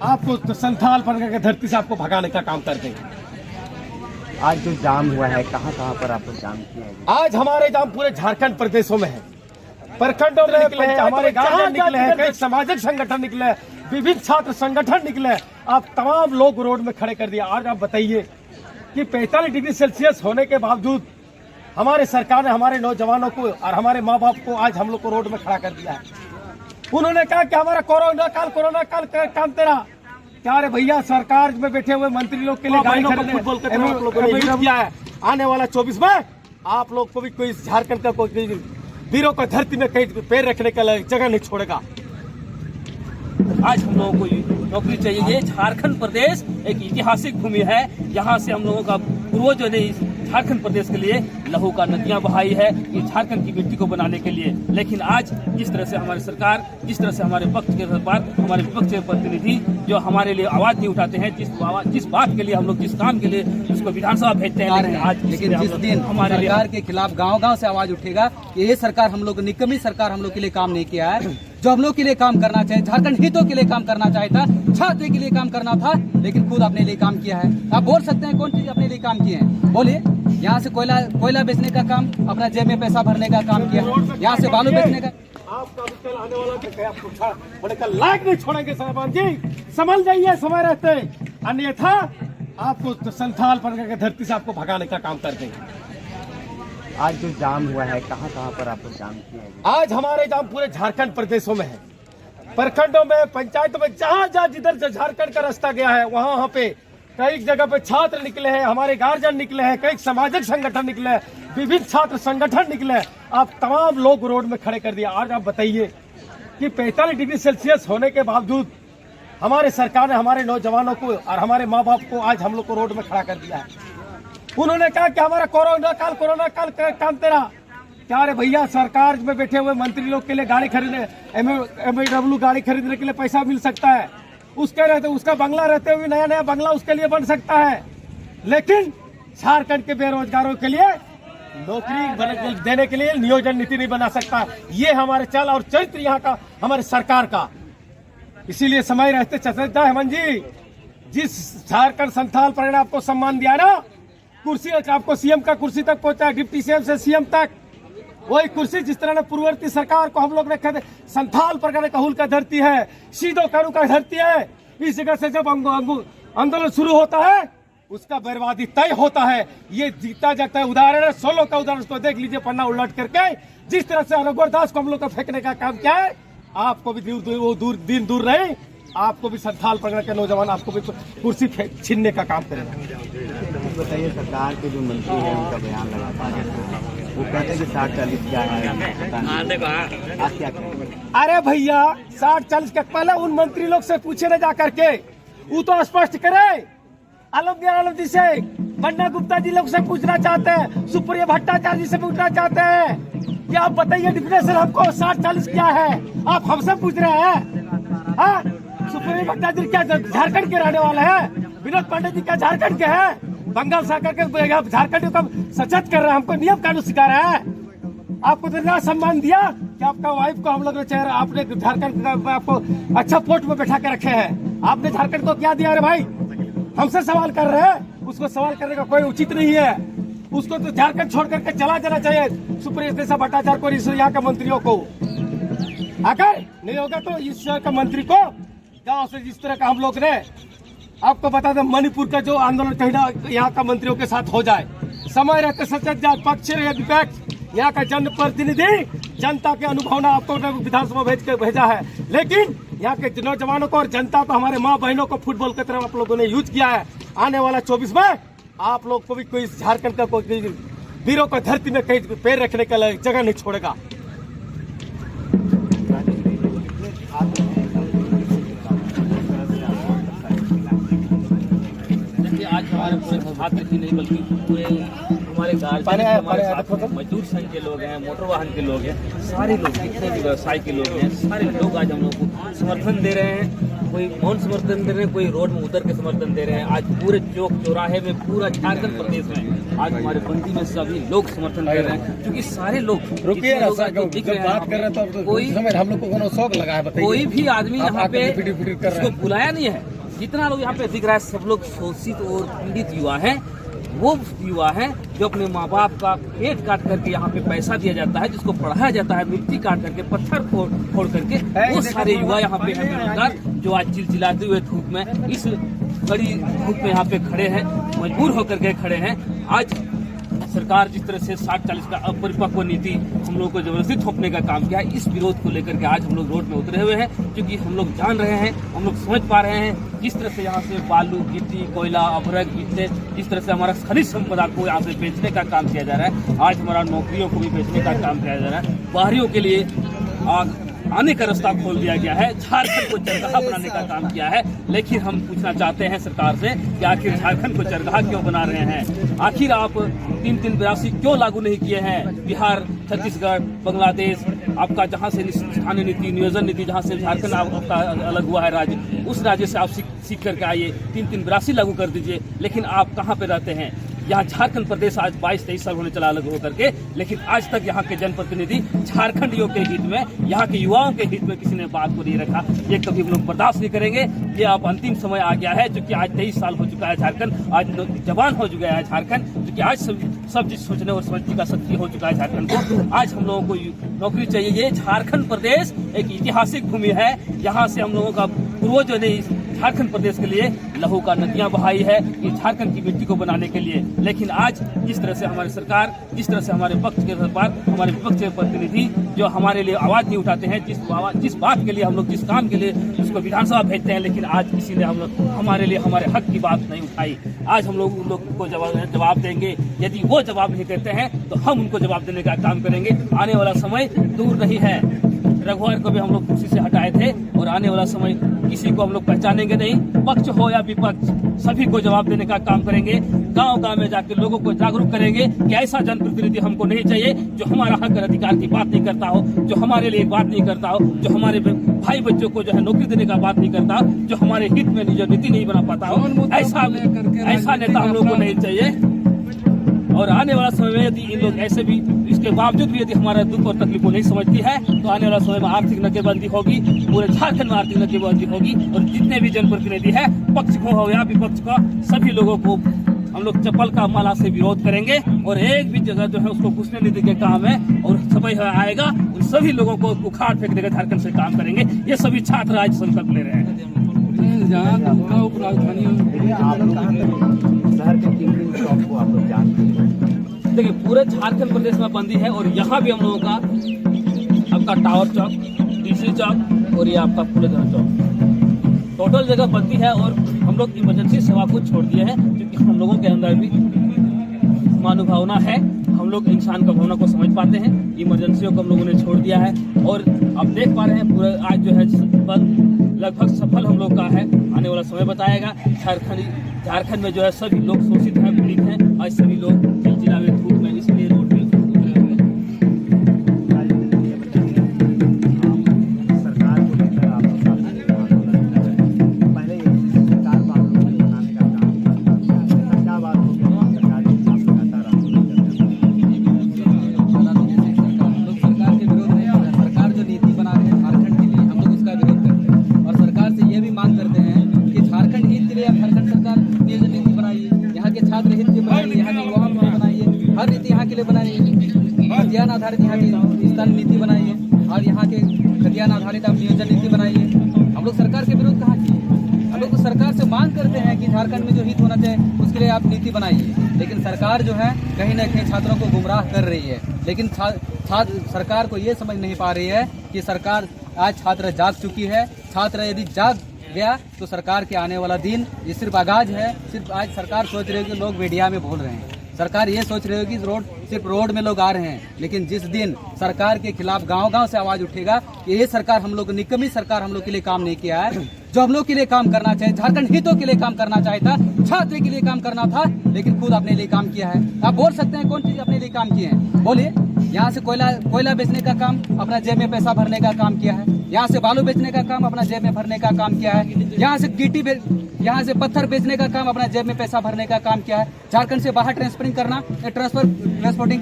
आपको तो संथाल पर के धरती से आपको भगाने का काम कर देंगे। आज जो जाम हुआ है कहाँ पर आप लोग जाम किए हैं? आज हमारे जाम पूरे झारखंड प्रदेशों में है, प्रखंडों में निकले हैं, हमारे गांव निकले हैं, कई सामाजिक संगठन निकले हैं, विभिन्न छात्र संगठन निकले। आप तमाम लोग रोड में खड़े कर दिया। आज आप बताइए कि 45 डिग्री सेल्सियस होने के बावजूद हमारे सरकार ने हमारे नौजवानों को और हमारे माँ बाप को आज हम लोग को रोड में खड़ा कर दिया है। उन्होंने कहा कि हमारा कोरोना काल काम तेरा क्या रे भैया, सरकार में बैठे हुए मंत्री लोग के लिए गाड़ी खरीदने किया है। आने वाला 24 में आप लोग को भी कोई झारखंड का कोई वीरों को धरती में कहीं पैर रखने का जगह नहीं छोड़ेगा। आज हम लोगों को नौकरी चाहिए। ये झारखंड प्रदेश एक ऐतिहासिक भूमि है। यहाँ से हम लोगों का पूर्वजों ने इस झारखंड प्रदेश के लिए लहू का नदियां बहाई है, ये झारखंड की मिट्टी को बनाने के लिए। लेकिन आज जिस तरह से हमारी सरकार, जिस तरह से हमारे पक्ष के बात, हमारे विपक्ष के प्रतिनिधि जो हमारे लिए आवाज नहीं उठाते हैं, जिस बात के लिए हम लोग जिस काम के लिए उसको विधानसभा भेजते हैं, लेकिन जिस दिन हमारे सरकार के खिलाफ गाँव से आवाज उठेगा कि ये सरकार हम लोग निकम्मी सरकार हम लोग के लिए काम नहीं किया है, जो हम लोग के लिए काम करना चाहिए, झारखंड हितों के लिए काम करना चाहिए था, छात्र के लिए काम करना था, लेकिन खुद अपने लिए काम किया है। आप बोल सकते हैं कौन चीज अपने लिए काम किए हैं? बोलिए। यहाँ से कोयला बेचने का काम, अपना जेब में पैसा भरने का काम किया, यहाँ से बालू बेचने का। आपका भी कल आने वाला कल लायक नहीं छोड़ेंगे सरपंच जी, समझ जाइए समय रहते, अन्यथा आपको तो संथाल पर के धरती से आपको भगाने का काम कर देंगे। आज जो जाम हुआ है कहाँ पर आप लोग जाम किए हैं? आज हमारे जाम पूरे झारखंड प्रदेशों में है, प्रखंडों में, पंचायतों में, जहाँ जिधर से झारखंड का रास्ता गया है वहाँ पे कई जगह पे छात्र निकले हैं, हमारे गार्जियन निकले हैं, कई सामाजिक संगठन निकले हैं, विभिन्न छात्र संगठन निकले। आप तमाम लोग रोड में खड़े कर दिया। आज आप बताइए कि 45 डिग्री सेल्सियस होने के बावजूद हमारे सरकार ने हमारे नौजवानों को और हमारे माँ बाप को आज हम लोग को रोड में खड़ा कर दिया है। उन्होंने कहा कि हमारा कोरोना काल काम तेरा क्या रे भैया, सरकार में बैठे हुए मंत्री लोग के लिए गाड़ी खरीदने, एमएडब्ल्यू गाड़ी खरीदने के लिए पैसा मिल सकता है, उसका बंगला रहते हुए नया बंगला उसके लिए बन सकता है, लेकिन झारखंड के बेरोजगारों के लिए नौकरी देने के लिए नियोजन नीति नहीं बना सकता। ये हमारे चल और चरित्र यहाँ का हमारे सरकार का। इसीलिए समय रहते चर्चा हेमंत जी, जिस झारखंड संथाल पर ने आपको सम्मान दिया ना, कुर्सी आपको सीएम का कुर्सी तक पहुंचा, डिप्टी सीएम से सीएम तक, वही कुर्सी जिस तरह ने पूर्ववर्ती सरकार को हम लोग रखे थे, संथाल पर कहूल का धरती है, सीधो कानू का धरती है। इस जगह से जब आंदोलन शुरू होता है उसका बर्बादी तय होता है। ये जीता जाता है उदाहरण है, 16 का उदाहरण, उसको देख लीजिए पन्ना उलट करके। जिस तरह से रघुवर दास को हम लोग को फेंकने का काम किया है, आपको भी दिन दूर रहे, आपको भी संथाल परगना के नौजवान आपको भी कुर्सी छीनने का काम करेगा। बताइए, सरकार के जो मंत्री है उनका बयान लगाता है, वो कहते हैं कि 60-40 क्या है, आप क्या कहेंगे? अरे भैया, 60-40 के पहले उन मंत्री लोग से पूछे न जा करके, वो तो स्पष्ट करे। आलम जी से, बन्ना गुप्ता जी लोग से पूछना चाहते हैं, सुप्रिया भट्टाचार्य जी से पूछना चाहते हैं कि आप बताइए डिफिनेशन हमको 60-40 क्या है, आप हमसे पूछ रहे हैं? हाँ, सुप्रिया भट्टाचार्य क्या झारखंड के रहने वाले हैं? विनोद पांडे जी क्या झारखंड के हैं? बंगाल से आकर के झारखंड को सचेत कर रहे हैं, हमको नियम कानून सिखा रहे हैं। आपको तो इतना सम्मान दिया कि आपका वाइफ को हम लोग ने चेहरा, आपने झारखंड का आपको अच्छा पोस्ट में बैठा के रखे हैं। आपने झारखंड को क्या दिया रे भाई? हमसे सवाल कर रहे हैं, उसको सवाल करने का कोई उचित नहीं है। उसको तो झारखंड छोड़ करके चला जाना चाहिए, सुप्रिया भट्टाचार्य को, यहाँ के मंत्रियों को। अगर नहीं होगा तो इस शहर का मंत्री को गाँव से जिस तरह का हम लोग ने आपको बता दें, मणिपुर का जो आंदोलन कहीं यहाँ का मंत्रियों के साथ हो जाए, समय रहते सचेत जाए, पक्ष या विपक्ष, यहाँ का जनप्रतिनिधि जनता के अनुभव आपको विधानसभा भेजा है, लेकिन यहाँ के नौजवानों को और जनता को, हमारे माँ बहनों को फुटबॉल की तरफ आप लोगों ने यूज किया है। आने वाला 24 में आप लोग को भी कोई झारखंड का कोई वीरों को धरती में कहीं पैर रखने का जगह नहीं छोड़ेगा। आज हमारे पूरे छात्र ही नहीं बल्कि पूरे हमारे मजदूर संघ के लोग हैं, मोटर वाहन के लोग हैं, सारे लोग, जितने भी व्यवसाय के लोग हैं, सारे लोग आज हम लोग को समर्थन दे रहे हैं। कोई मौन समर्थन दे रहे हैं, कोई रोड में उतर के समर्थन दे रहे हैं। आज पूरे चौक चौराहे में, पूरा झारखंड प्रदेश में आज हमारे बंदी में सभी लोग समर्थन कर रहे हैं, क्योंकि सारे लोग रुकिए ना सर, जो दिख रहे हैं, बात कर रहे हैं तो कोई हम लोग को कोनो शौक लगा है, बताइए। कोई भी आदमी आप यहाँ आके पे फिटिर फिटिर कर रहे हैं। इसको बुलाया नहीं है। जितना लोग यहाँ पे दिख रहा है सब लोग शोषित और पीड़ित युवा हैं। वो युवा हैं जो अपने माँ बाप का पेट काट करके यहाँ पे पैसा दिया जाता है, जिसको पढ़ाया जाता है, मिट्टी काट करके, पत्थर फोड़ करके, वो सारे युवा यहाँ पे हैं बेरोजगार, जो आज चिलचिलाते हुए धूप में, इस कड़ी धूप में यहाँ पे खड़े हैं, मजबूर होकर के खड़े हैं। आज सरकार जिस तरह से 60-40 का अपरिपक्व नीति हम लोगों को जबरदस्ती थोपने का काम किया है, इस विरोध को लेकर के आज हम लोग रोड में उतरे हुए हैं, क्योंकि हम लोग जान रहे हैं, हम लोग समझ पा रहे हैं किस तरह से यहाँ से बालू, गिट्टी, कोयला, अभ्रक, गिट्टे, जिस तरह से हमारा खनिज संपदा को यहाँ से बेचने का काम किया जा रहा है। आज हमारा नौकरियों को भी बेचने का काम किया जा रहा है। बाहरियों के लिए आने का रास्ता खोल दिया गया है, झारखंड को चरगाह बनाने का काम किया है। लेकिन हम पूछना चाहते हैं सरकार से कि आखिर झारखंड को चरगाह क्यों बना रहे हैं? आखिर आप 382 क्यों लागू नहीं किए हैं? बिहार, छत्तीसगढ़, बांग्लादेश, आपका जहां से स्थानीय नीति, नियोजन नीति, जहां से झारखंड आपका अलग हुआ है राज्य, उस राज्य से आप सीख करके आइए, 382 लागू कर दीजिए। लेकिन आप कहाँ पे रहते हैं? यहाँ झारखंड प्रदेश आज 22-23 साल होने चला अलग होकर के, लेकिन आज तक यहाँ के जनप्रतिनिधि झारखंडियों के हित में, यहाँ के युवाओं के हित में किसी ने बात को नहीं रखा। ये कभी हम लोग बर्दाश्त नहीं करेंगे। ये अब अंतिम समय आ गया है, क्योंकि आज 23 साल हो चुका है झारखंड, आज जवान हो चुका है झारखंड, क्योंकि आज सब चीज सोचने और समझने का शक्ति हो चुका है झारखंड को। आज हम लोगों को नौकरी चाहिए। ये झारखंड प्रदेश एक ऐतिहासिक भूमि है। यहाँ से हम लोगों का पूर्वजों ने झारखंड प्रदेश के लिए लहू का नदियां बहाई है, ये झारखंड की मिट्टी को बनाने के लिए। लेकिन आज जिस तरह से हमारी सरकार, जिस तरह से हमारे पक्ष के सरकार, हमारे विपक्ष के प्रतिनिधि जो हमारे लिए आवाज नहीं उठाते हैं, जिस बात के लिए हम लोग, जिस काम के लिए उसको विधानसभा भेजते हैं, लेकिन आज किसी ने हमारे लिए हमारे हक की बात नहीं उठाई। आज हम लोग उन लोगों को जवाब देंगे। यदि वो जवाब नहीं देते हैं तो हम उनको जवाब देने का काम करेंगे। आने वाला समय दूर नहीं है। रघुवर को भी हम लोग कुर्सी से हटाए थे, और आने वाला समय किसी को हम लोग पहचानेंगे नहीं। पक्ष हो या विपक्ष, सभी को जवाब देने का काम करेंगे। गांव-गांव में जाकर लोगों को जागरूक करेंगे कि ऐसा जनप्रतिनिधि हमको नहीं चाहिए जो हमारा हक और अधिकार की बात नहीं करता हो, जो हमारे लिए बात नहीं करता हो, जो हमारे भाई बच्चों को जो है नौकरी देने का बात नहीं करता, जो हमारे हित में जो नीति नहीं बना पाता हो, ऐसा नेता हम लोग को नहीं चाहिए। और आने वाला समय में यदि इन लोग ऐसे भी, इसके बावजूद भी यदि हमारा दुख और तकलीफ को नहीं समझती है, तो आने वाला समय में आर्थिक नाकेबंदी होगी, पूरे झारखंड में आर्थिक नाकेबंदी होगी। और जितने भी जनप्रतिनिधि है, पक्ष को हो या विपक्ष का, सभी लोगों को हम लोग चप्पल का माला से विरोध करेंगे, और एक भी जगह जो है उसको घुसने नहीं देंगे काम है। और समय आएगा उन सभी लोगों को उखाड़ फेंक देकर झारखंड से काम करेंगे। ये सभी छात्र आज संकल्प ले रहे हैं। देखिए, पूरे झारखंड प्रदेश में बंदी है, और यहाँ भी हम लोगों का आपका टावर चौक, डीसी चौक, और ये आपका फूलेधर चौक, टोटल जगह बंदी है। और हम लोग इमरजेंसी सेवा को छोड़ दिए हैं, क्योंकि हम लोगों के अंदर भी मानवभावना है। हम लोग इंसान का भावना को समझ पाते हैं। इमरजेंसियों को हम लोगों ने छोड़ दिया है, और आप देख पा रहे हैं पूरा आज जो है बंद लगभग सफल हम लोग का है। आने वाला समय बताएगा। झारखंड में जो है सभी लोग शोषित हैं, पीड़ित हैं। आज सभी लोग चिलचिला में धूप में, इसलिए रोड पे उतरे हुए हैं। सरकार को लेकर आप पहले सरकार बात बनाने का काम करता है, क्या बात हो गई सरकार सरकार के विरोध नहीं कर रहे हैं। सरकार जो नीति बना रहे हैं झारखंड के लिए, हम लोग उसका विरोध करते हैं, और सरकार से ये भी मांग करते हैं कि झारखंड हित के लिए झारखंड सरकार नियोजन नीति बनाइए, यहाँ के छात्र हित के बनाइए, यहाँ के युवाओं के बनाइए, हर नीति यहाँ के लिए बनाइए। खतियान आधारित यहाँ की स्थानीय नीति बनाइए, और यहाँ के खतियान आधारित आप नियोजन नीति बनाइए। हम लोग सरकार के विरोध कहाँ किए? हम लोग तो सरकार से मांग करते हैं कि झारखंड में जो हित होना चाहिए उसके लिए आप नीति बनाइए। लेकिन सरकार जो है कहीं न कहीं छात्रों को गुमराह कर रही है। लेकिन सरकार को ये समझ नहीं पा रही है कि सरकार आज छात्र जाग चुकी है। छात्र यदि जाग गया तो सरकार के आने वाला दिन ये सिर्फ आगाज है। सिर्फ आज सरकार सोच रही है कि लोग मीडिया में बोल रहे हैं, सरकार ये सोच रही है कि सिर्फ रोड में लोग आ रहे हैं। लेकिन जिस दिन सरकार के खिलाफ गांव-गांव से आवाज उठेगा कि ये सरकार हम लोग, निकम्मी सरकार हम लोग के लिए काम नहीं किया है, जो हम लोग के लिए काम करना चाहिए, झारखंड हितों के लिए काम करना चाहता, छात्र के लिए काम करना था, लेकिन खुद अपने लिए काम किया है। आप बोल सकते हैं कौन चीज अपने लिए काम किए हैं? बोलिए। यहाँ से कोयला बेचने का काम अपना जेब में पैसा भरने का काम किया है, यहाँ से बालू बेचने का काम अपना जेब में भरने का काम किया है, यहाँ से पत्थर बेचने का काम अपना जेब में पैसा भरने का काम किया है। झारखंड से बाहर ट्रांसपोर्टिंग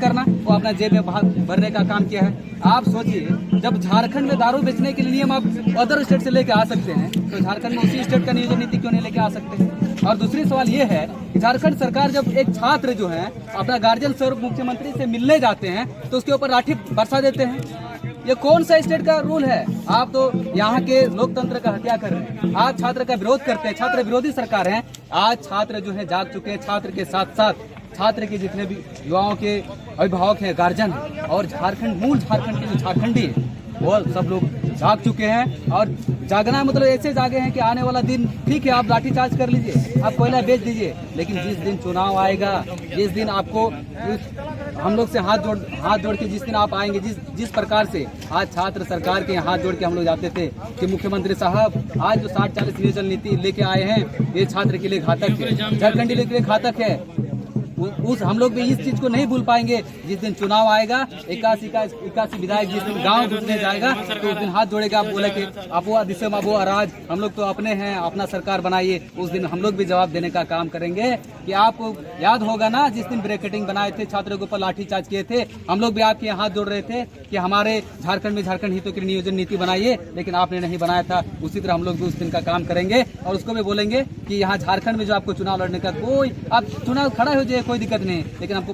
करना वो अपना जेब में भरने का काम किया है। आप सोचिए, जब झारखंड में दारू बेचने के लिए नियम आप अदर स्टेट से लेके आ सकते हैं, तो झारखंड में उसी स्टेट का नियोजन नीति क्यों नहीं लेके आ सकते हैं? और दूसरी सवाल ये है कि झारखंड सरकार जब एक छात्र जो है अपना गार्जियन स्वरूप मुख्यमंत्री से मिलने जाते हैं तो उसके ऊपर लाठी बरसा देते हैं। ये कौन सा स्टेट का रूल है? आप तो यहाँ के लोकतंत्र का हत्या कर रहे हैं। आप छात्र का विरोध करते हैं, छात्र विरोधी सरकार है। आज छात्र जो है जाग चुके हैं, छात्र के साथ साथ छात्र के जितने भी युवाओं के अभिभावक हैं, गार्जियन हैं, और मूल झारखंड के जो झारखंडी है वो सब लोग जाग चुके हैं। और जागना मतलब ऐसे जागे हैं कि आने वाला दिन ठीक है, आप लाठीचार्ज कर लीजिए, आप कोयला बेच दीजिए, लेकिन जिस दिन चुनाव आएगा, जिस दिन आपको हम लोग से हाथ जोड़ के जिस दिन आप आएंगे, जिस प्रकार से आज छात्र सरकार के हाथ जोड़ के हम लोग जाते थे कि मुख्यमंत्री साहब आज जो 60-40 नियोजन नीति लेके आए हैं ये छात्र के लिए घातक है, झारखंडी के लिए घातक है, हम लोग भी इस चीज को नहीं भूल पाएंगे। जिस दिन चुनाव आएगा, 81 विधायक जिस दिन गांव घुसने जाएगा तो उस दिन हाथ जोड़ेगा, आप बोले कि आप वो दिशा वो अराज, हम लोग तो अपने हैं, अपना सरकार बनाइए। उस दिन हम लोग भी जवाब देने का काम करेंगे। कि आपको याद होगा ना, जिस दिन ब्रेकेटिंग बनाए थे, छात्रों के ऊपर लाठीचार्ज किए थे, हम लोग भी आपके हाथ जोड़ रहे थे कि हमारे झारखंड में झारखंड हितों की नियोजन नीति बनाइए, लेकिन आपने नहीं बनाया था। उसी तरह हम लोग भी उस दिन का काम करेंगे और उसको भी बोलेंगे कि यहाँ झारखंड में जो आपको चुनाव लड़ने का कोई, आप चुनाव खड़ा हो जाए कोई दिक्कत नहीं, लेकिन आपको